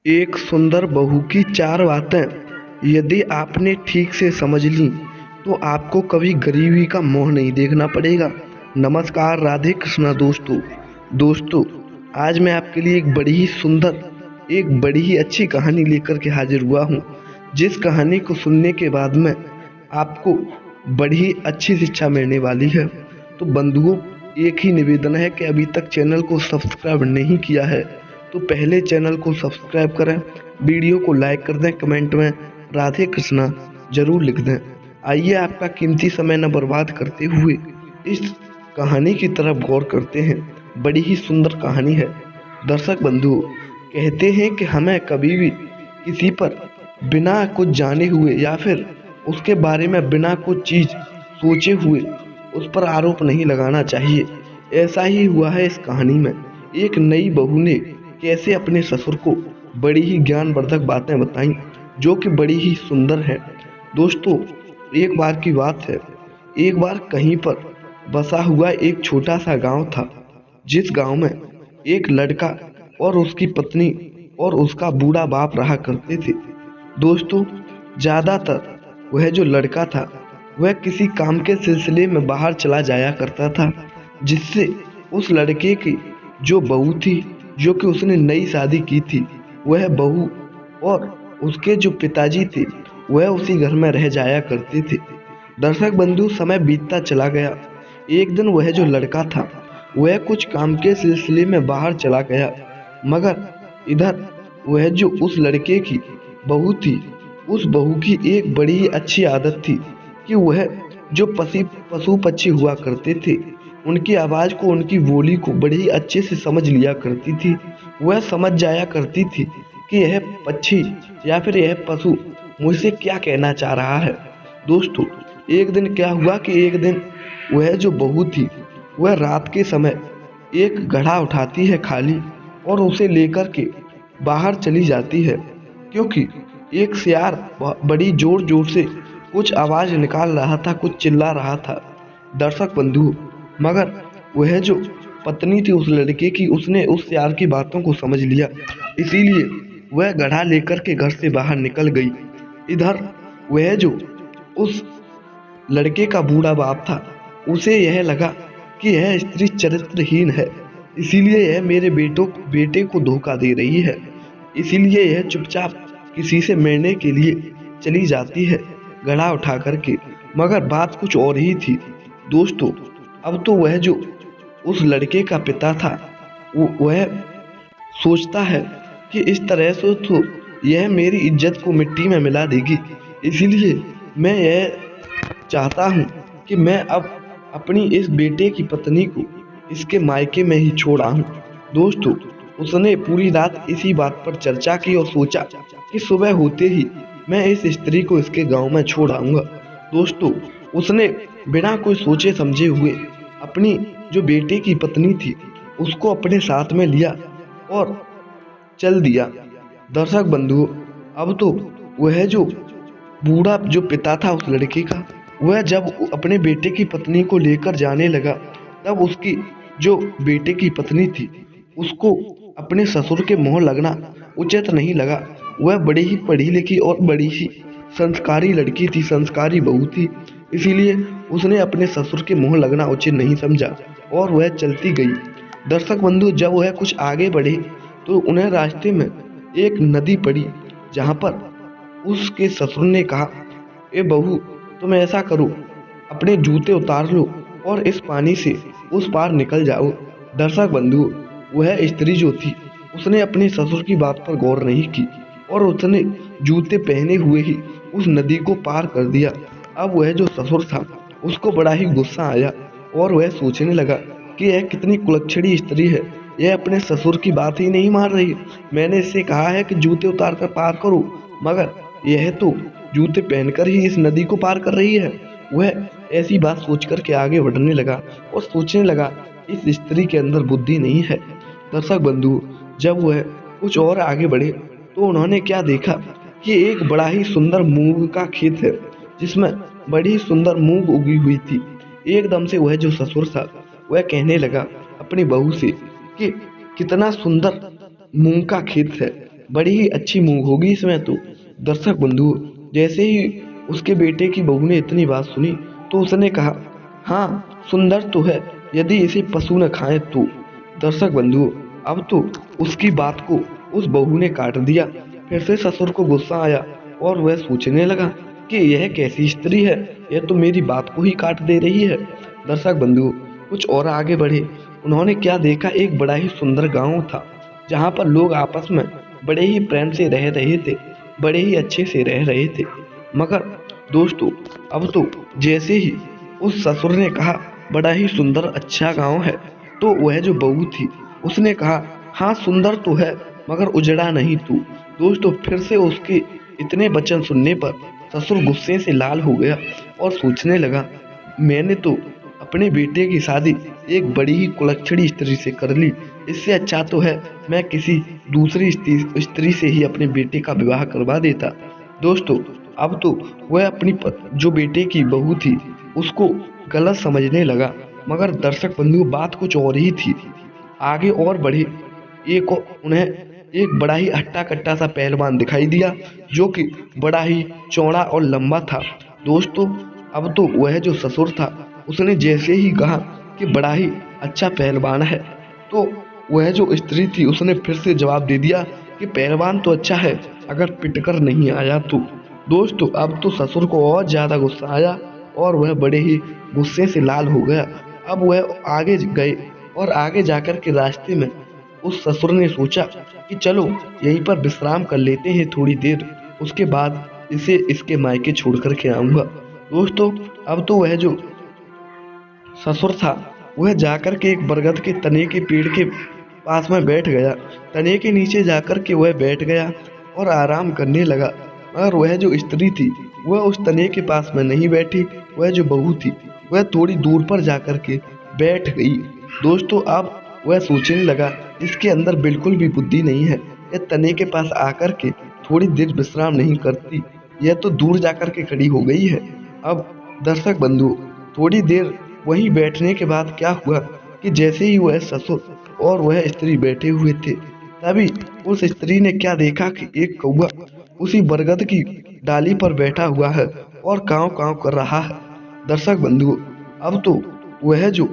एक सुंदर बहू की चार बातें यदि आपने ठीक से समझ लीं तो आपको कभी गरीबी का मोह नहीं देखना पड़ेगा। नमस्कार, राधे कृष्णा दोस्तों, आज मैं आपके लिए एक बड़ी ही सुंदर, एक बड़ी ही अच्छी कहानी लेकर के हाजिर हुआ हूँ, जिस कहानी को सुनने के बाद में आपको बड़ी ही अच्छी शिक्षा मिलने वाली है। तो बंधुओं, एक ही निवेदन है कि अभी तक चैनल को सब्सक्राइब नहीं किया है तो पहले चैनल को सब्सक्राइब करें, वीडियो को लाइक कर दें, कमेंट में राधे कृष्णा जरूर लिख दें। आइए आपका कीमती समय न बर्बाद करते हुए इस कहानी की तरफ गौर करते हैं। बड़ी ही सुंदर कहानी है। दर्शक बंधुओं, कहते हैं कि हमें कभी भी किसी पर बिना कुछ जाने हुए या फिर उसके बारे में बिना कुछ चीज सोचे हुए उस पर आरोप नहीं लगाना चाहिए। ऐसा ही हुआ है इस कहानी में। एक नई बहू ने कैसे अपने ससुर को बड़ी ही ज्ञानवर्धक बातें बताई, जो कि बड़ी ही सुंदर है। दोस्तों, एक बार की बात है, एक बार कहीं पर बसा हुआ एक छोटा सा गांव था, जिस गांव में एक लड़का और उसकी पत्नी और उसका बूढ़ा बाप रहा करते थे। दोस्तों, ज्यादातर वह जो लड़का था वह किसी काम के सिलसिले में बाहर चला जाया करता था, जिससे उस लड़के की जो बहू थी, जो कि उसने नई शादी की थी, वह बहू और उसके जो पिताजी थे वह उसी घर में रह जाया करते थे। दर्शक बंधु, समय बीतता चला गया। एक दिन वह जो लड़का था वह कुछ काम के सिलसिले में बाहर चला गया, मगर इधर वह जो उस लड़के की बहू थी, उस बहू की एक बड़ी ही अच्छी आदत थी कि वह जो पशु पक्षी हुआ करते थे, उनकी आवाज़ को, उनकी बोली को बड़े ही अच्छे से समझ लिया करती थी। वह समझ जाया करती थी कि यह पक्षी या फिर यह पशु मुझसे क्या कहना चाह रहा है। दोस्तों, एक दिन क्या हुआ कि एक दिन वह जो बहू थी वह रात के समय एक घड़ा उठाती है खाली, और उसे लेकर के बाहर चली जाती है, क्योंकि एक सियार बड़ी जोर जोर से कुछ आवाज निकाल रहा था, कुछ चिल्ला रहा था। दर्शक बंधु, मगर वह जो पत्नी थी उस लड़के की, उसने उस सियार की बातों को समझ लिया, इसीलिए वह घड़ा लेकर के घर से बाहर निकल गई। इधर वह जो उस लड़के का बूढ़ा बाप था, उसे यह लगा कि यह स्त्री चरित्रहीन है, इसीलिए यह मेरे बेटे को धोखा दे रही है, इसीलिए यह चुपचाप किसी से मिलने के लिए चली जाती है घड़ा उठा करके। मगर बात कुछ और ही थी। दोस्तों, अब तो वह जो उस लड़के का पिता था, वह सोचता है कि इस तरह से तो यह मेरी इज्जत को मिट्टी में मिला देगी, इसीलिए मैं यह चाहता हूँ कि मैं अब अपनी इस बेटे की पत्नी को इसके मायके में ही छोड़ आऊं। दोस्तों, उसने पूरी रात इसी बात पर चर्चा की और सोचा कि सुबह होते ही मैं इस स्त्री को इसके गांव में छोड़ आऊंगा। दोस्तों, उसने बिना कोई सोचे समझे हुए अपनी जो बेटे की पत्नी थी उसको अपने साथ में लिया और चल दिया। दर्शक बंधुओं, अब तो वह जो बूढ़ा जो पिता था उस लड़के का, वह जब अपने बेटे की पत्नी को लेकर जाने लगा, तब उसकी जो बेटे की पत्नी थी उसको अपने ससुर के मुंह लगना उचित नहीं लगा। वह बड़ी ही पढ़ी लिखी और बड़ी ही संस्कारी लड़की थी, संस्कारी बहू थी, इसीलिए उसने अपने ससुर के मुंह लगना उचित नहीं समझा और वह चलती गई। दर्शक बंधु, जब वह कुछ आगे बढ़े तो उन्हें रास्ते में एक नदी पड़ी, जहाँ पर उसके ससुर ने कहा, ए बहू, तुम ऐसा करो, अपने जूते उतार लो और इस पानी से उस पार निकल जाओ। दर्शक बंधु, वह स्त्री जो थी उसने अपने ससुर की बात पर गौर नहीं की और उसने जूते पहने हुए ही उस नदी को पार कर दिया। अब वह जो ससुर था उसको बड़ा ही गुस्सा आया और वह सोचने लगा कि यह कितनी कुलक्षणी स्त्री है, यह अपने ससुर की बात ही नहीं मान रही। मैंने इससे कहा है कि जूते उतार कर पार करो, मगर यह तो जूते पहनकर ही इस नदी को पार कर रही है। वह ऐसी बात सोच कर के आगे बढ़ने लगा और सोचने लगा, इस स्त्री के अंदर बुद्धि नहीं है। दर्शक बंधु, जब वह कुछ और आगे बढ़े तो उन्होंने क्या देखा कि एक बड़ा ही सुंदर मूंग का खेत है, जिसमें बड़ी ही सुंदर मूंग उगी हुई थी। एकदम से वह जो ससुर था वह कहने लगा अपनी बहू से कि कितना सुंदर मूंग का खेत है, बड़ी ही अच्छी मूंग होगी इसमें तो। दर्शक बंधु, जैसे ही उसके बेटे की बहू ने इतनी बात सुनी तो उसने कहा, हाँ सुंदर तो है, यदि इसे पशु न खाए तो। दर्शक बंधु, अब तो उसकी बात को उस बहू ने काट दिया। फिर से ससुर को गुस्सा आया और वह सोचने लगा कि यह कैसी स्त्री है, यह तो मेरी बात को ही काट दे रही है। दर्शक बंधु, कुछ और आगे बढ़े। उन्होंने क्या देखा, एक बड़ा ही सुंदर गांव था जहां पर लोग आपस में बड़े ही प्रेम से रह रहे थे, बड़े ही अच्छे से रह रहे थे। मगर दोस्तों, अब तो जैसे ही उस ससुर ने कहा बड़ा ही सुंदर अच्छा गांव है, तो वह जो बहू थी उसने कहा, हाँ सुंदर तो है मगर उजड़ा नहीं तू। दोस्तों, फिर से उसके इतने वचन सुनने पर ससुर गुस्से से लाल हो गया और सोचने लगा, मैंने तो अपने बेटे की शादी एक बड़ी ही कुलच्छड़ी स्त्री से कर ली। इससे अच्छा तो है मैं किसी दूसरी स्त्री से ही अपने बेटे का विवाह करवा देता। दोस्तों, अब तो वह अपनी जो बेटे की बहू थी उसको गलत समझने लगा। मगर दर्शक बंधु, बात कुछ और ही थी। आगे और बढ़े, उन्हें एक बड़ा ही हट्टा कट्टा सा पहलवान दिखाई दिया जो कि बड़ा ही चौड़ा और लंबा था। दोस्तों, अब तो वह जो ससुर था उसने जैसे ही कहा कि बड़ा ही अच्छा पहलवान है, तो वह जो स्त्री थी उसने फिर से जवाब दे दिया कि पहलवान तो अच्छा है अगर पिटकर नहीं आया तो। दोस्तों, अब तो ससुर को और ज्यादा गुस्सा आया और वह बड़े ही गुस्से से लाल हो गया। अब वह आगे गए और आगे जाकर के रास्ते में उस ससुर ने सोचा कि चलो यहीं पर विश्राम कर लेते हैं थोड़ी देर, उसके बाद इसे इसके मायके छोड़ कर के आऊंगा। दोस्तों, अब तो वह जो ससुर था वह जाकर के एक बरगद के तने के पेड़ के पास में बैठ गया। तने के नीचे जाकर के वह बैठ गया और आराम करने लगा। मगर वह जो स्त्री थी वह उस तने के पास में नहीं बैठी, वह जो बहू थी वह थोड़ी दूर पर जाकर के बैठ गई। दोस्तों, अब वह सोचने लगा, इसके अंदर बिल्कुल भी बुद्धि नहीं है, यह तने के पास आकर के थोड़ी देर विश्राम नहीं करती, यह तो दूर जाकर के खड़ी हो गई है। अब दर्शक बंधु, थोड़ी देर वहीं बैठने के बाद क्या हुआ कि जैसे ही वह ससुर और वह स्त्री बैठे हुए थे, तभी उस स्त्री ने क्या देखा कि एक कौवा उसी बरगद की डाली पर बैठा हुआ है और कांव कांव कर रहा है। दर्शक बंधु, अब तो वह जो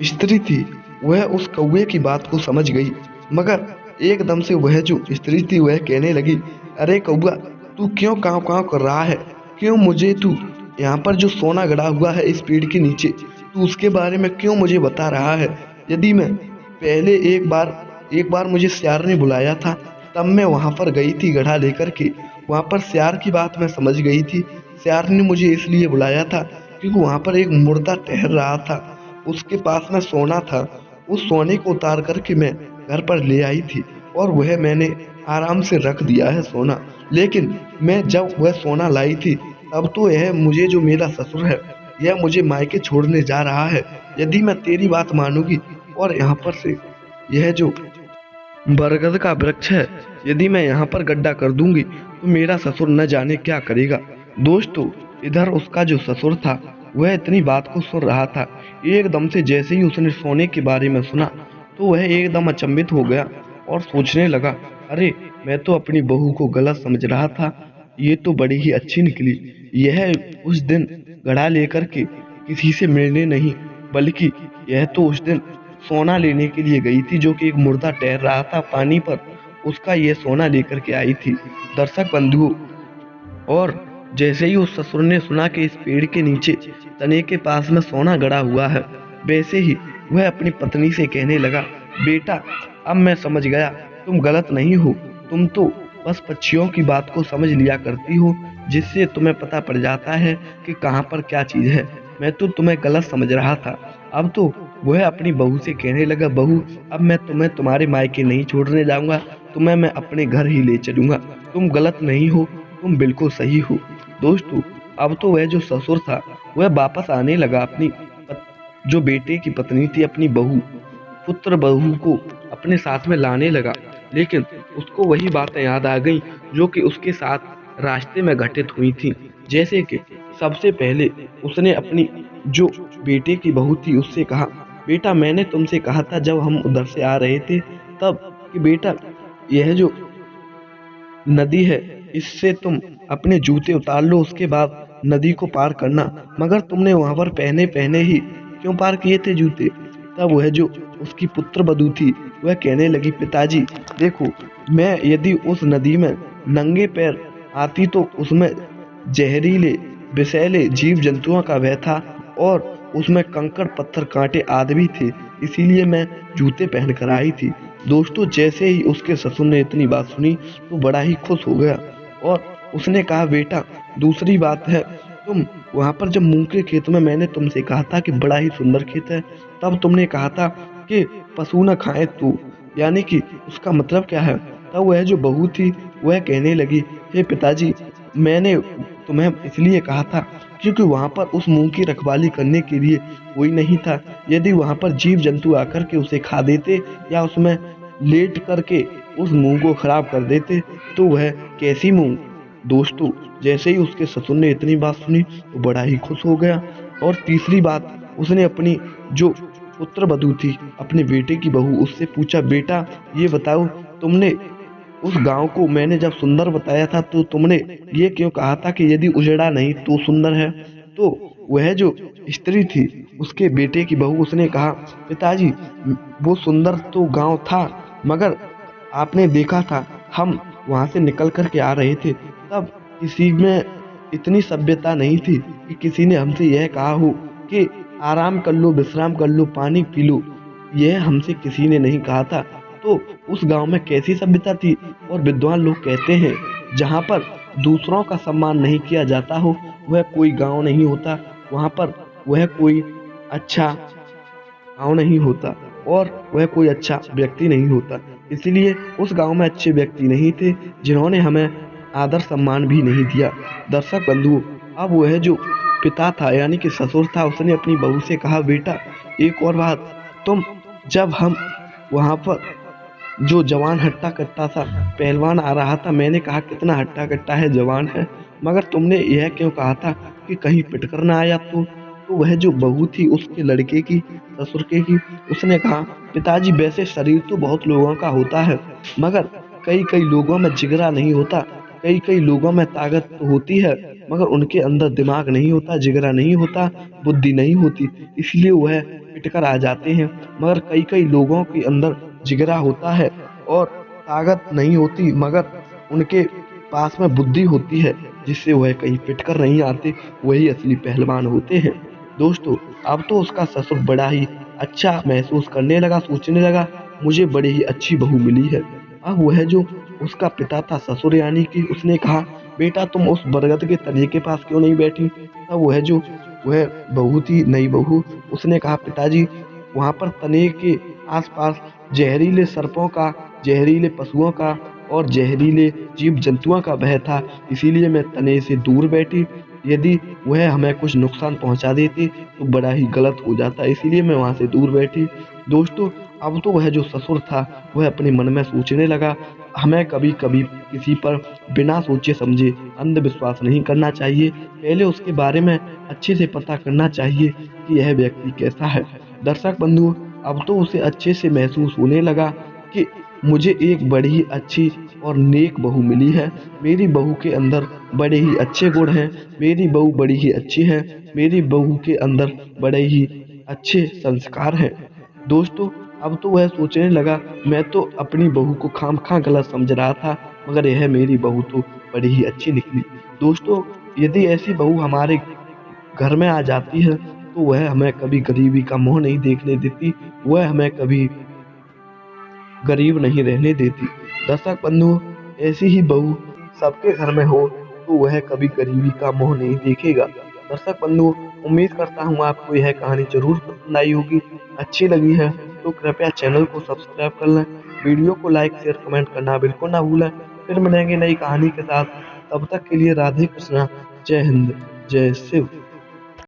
स्त्री थी वह उस कौवे की बात को समझ गई। मगर एकदम से वह जो स्त्री थी वह कहने लगी, अरे कौवा, तू क्यों कांव कांव कर रहा है? क्यों मुझे तू यहाँ पर जो सोना गड़ा हुआ है इस पेड़ के नीचे, तू उसके बारे में क्यों मुझे बता रहा है? यदि मैं पहले एक बार मुझे सियार ने बुलाया था, तब मैं वहाँ पर गई थी गधा लेकर के। वहाँ पर सियार की बात मैं समझ गई थी। सियार ने मुझे इसलिए बुलाया था क्योंकि वहाँ पर एक मुर्दा टहल रहा था, उसके पास में सोना था। उस सोने को उतार करके मैं घर पर ले आई थी और वह मैंने आराम से रख दिया है सोना। लेकिन मैं जब वह सोना लाई थी तब तो यह मुझे जो मेरा ससुर है यह मुझे मायके छोड़ने जा रहा है। यदि मैं तेरी बात मानूंगी और यहाँ पर से यह जो बरगद का वृक्ष है यदि मैं यहाँ पर गड्ढा कर दूंगी तो मेरा ससुर न जाने क्या करेगा। दोस्तों, इधर उसका जो ससुर था वह इतनी बात को सुन रहा था। एकदम से जैसे ही उसने सोने के बारे में सुना तो वह एकदम अचंभित हो गया और सोचने लगा, अरे मैं तो अपनी बहू को गलत समझ रहा था, ये तो बड़ी ही अच्छी निकली। यह उस दिन घड़ा लेकर के किसी से मिलने नहीं, बल्कि यह तो उस दिन सोना लेने के लिए गई थी जो कि एक मुर्दा तैर रहा था पानी पर, उसका ये सोना लेकर के आई थी। दर्शक बंधुओं, और जैसे ही उस ससुर ने सुना कि इस पेड़ के नीचे तने के पास में सोना गड़ा हुआ है, वैसे ही वह अपनी पत्नी से कहने लगा, बेटा अब मैं समझ गया तुम गलत नहीं हो, तुम तो बस पक्षियों की बात को समझ लिया करती हो जिससे तुम्हें पता पड़ जाता है कि कहाँ पर क्या चीज़ है। मैं तो तुम्हें गलत समझ रहा था। अब तो वह अपनी बहू से कहने लगा, बहू अब मैं तुम्हें तुम्हारे मायके नहीं छोड़ने जाऊंगा, तुम्हें मैं अपने घर ही ले चलूंगा। तुम गलत नहीं हो, तुम बिल्कुल सही हो। दोस्तों, अब तो वह जो ससुर था वह वापस आने लगा अपनी जो बेटे की पत्नी थी, अपनी बहू पुत्र बहू को अपने साथ में लाने लगा। लेकिन उसको वही बातें याद आ गई जो कि उसके साथ रास्ते में घटित हुई थी। जैसे कि सबसे पहले उसने अपनी जो बेटे की बहू थी उससे कहा, बेटा मैंने तुमसे कहा था जब हम उधर से आ रहे थे तब कि बेटा यह जो नदी है, इससे तुम अपने जूते उतार लो, उसके बाद नदी को पार करना। मगर तुमने वहां पर पहने पहने ही क्यों पार किए थे जूते? तब वह जो उसकी पुत्र वधू थी वह कहने लगी, पिताजी देखो, मैं यदि उस नदी में नंगे पैर आती तो उसमें जहरीले विषैले जीव जंतुओं का भय था और उसमें कंकड़ पत्थर कांटे आदि भी थे, इसीलिए मैं जूते पहन कर आई थी। दोस्तों, जैसे ही उसके ससुर ने इतनी बात सुनी तो बड़ा ही खुश हो गया और उसने कहा, बेटा दूसरी बात है, तुम वहां पर जब मूंग के खेत में मैंने तुमसे कहा था कि बड़ा ही सुंदर खेत है, तब तुमने कहा था कि पशु न खाए तू, यानी कि उसका मतलब क्या है? तब वह जो बहू थी वह कहने लगी, हे पिताजी, मैंने तुम्हें इसलिए कहा था क्योंकि वहां पर उस मूंग की रखवाली करने के लिए कोई नहीं था। यदि वहां पर जीव जंतु आकर के उसे खा देते या उसमें लेट करके उस मूंग को खराब कर देते तो वह कैसी मूंग? दोस्तों, जैसे ही उसके ससुर ने इतनी बात सुनी तो बड़ा ही खुश हो गया। और तीसरी बात, उसने अपनी जो पुत्र वधू थी, अपने बेटे की बहू, उससे पूछा, बेटा ये बताओ, तुमने उस गांव को मैंने जब सुंदर बताया था तो तुमने ये क्यों कहा था कि यदि उजड़ा नहीं तो सुंदर है? तो वह जो स्त्री थी, उसके बेटे की बहू, उसने कहा, पिताजी वो सुंदर तो गांव था, मगर आपने देखा था हम वहां से निकल कर के आ रहे थे, तब किसी में इतनी सभ्यता नहीं थी कि किसी ने हमसे यह कहा हो कि आराम कर लो, विश्राम कर लो, पानी पी लो। यह हमसे किसी ने नहीं कहा था। तो उस गांव में कैसी सभ्यता थी? और विद्वान लोग कहते हैं, जहां पर दूसरों का सम्मान नहीं किया जाता हो वह कोई गांव नहीं होता, वहां पर वह कोई अच्छा गाँव नहीं होता और वह कोई अच्छा व्यक्ति नहीं होता। इसलिए उस गांव में अच्छे व्यक्ति नहीं थे जिन्होंने हमें आदर सम्मान भी नहीं दिया। दर्शक बंधुओं, अब वह जो पिता था यानी कि ससुर था, उसने अपनी बहू से कहा, बेटा एक और बात, तुम जब हम वहां पर जो जवान हट्टा कट्टा था, पहलवान आ रहा था, मैंने कहा कितना हट्टा कट्टा है, जवान है, मगर तुमने यह क्यों कहा था कि कहीं पिटकर ना आया? तो वह जो बहू थी उसके लड़के की, ससुर के की, उसने कहा, पिताजी वैसे शरीर तो बहुत लोगों का होता है, मगर कई कई लोगों में जिगरा नहीं होता, कई कई लोगों में ताकत तो होती है मगर उनके अंदर दिमाग नहीं होता, जिगरा नहीं होता, बुद्धि नहीं होती, इसलिए वह पिटकर आ जाते हैं। मगर कई कई लोगों के अंदर जिगरा होता है और ताकत नहीं होती, मगर उनके पास में बुद्धि होती है, जिससे वह कहीं पिट कर नहीं आते, वही असली पहलवान होते हैं। दोस्तों, अब तो उसका ससुर बड़ा ही अच्छा महसूस करने लगा, सोचने लगा, मुझे बड़ी ही अच्छी बहू मिली है। अब वह जो उसका पिता था, ससुर यानी कि, उसने कहा, बेटा तुम उस बरगद के तने के पास क्यों नहीं बैठी? तब वह बहू थी, नई बहू, उसने कहा, पिताजी वहां पर तने के आसपास जहरीले सर्पों का, जहरीले पशुओं का और जहरीले जीव जंतुओं का भय था, इसीलिए मैं तने से दूर बैठी। यदि वह हमें कुछ नुकसान पहुंचा देते तो बड़ा ही गलत हो जाता, इसीलिए मैं वहां से दूर बैठी। दोस्तों, अब तो वह जो ससुर था वह अपने मन में सोचने लगा, हमें कभी कभी किसी पर बिना सोचे समझे अंधविश्वास नहीं करना चाहिए, पहले उसके बारे में अच्छे से पता करना चाहिए कि यह व्यक्ति कैसा है। दर्शक बंधुओं, अब तो उसे अच्छे से महसूस होने लगा कि मुझे एक बड़ी ही अच्छी और नेक बहू मिली है, मेरी बहू के अंदर बड़े ही अच्छे गुण हैं, मेरी बहू बड़ी ही अच्छी है, मेरी बहू के अंदर बड़े ही अच्छे संस्कार हैं। दोस्तों, अब तो वह सोचने लगा, मैं तो अपनी बहू को खामखा गलत समझ रहा था, मगर यह मेरी बहू तो बड़ी ही अच्छी निकली। दोस्तों, यदि ऐसी बहू हमारे घर में आ जाती है तो वह हमें कभी गरीबी का मुंह नहीं देखने देती, वह हमें कभी गरीब नहीं रहने देती। दर्शक बंधुओं, ऐसी ही बहू सबके घर में हो तो वह कभी गरीबी का मुंह नहीं देखेगा। दर्शक बंधुओं, उम्मीद करता हूँ आपको यह कहानी जरूर पसंद आई होगी। अच्छी लगी है तो कृपया चैनल को सब्सक्राइब कर लें, वीडियो को लाइक शेयर कमेंट करना बिल्कुल ना भूलें। फिर मिलेंगे नई कहानी के साथ, तब तक के लिए राधे कृष्णा, जय हिंद, जय शिव।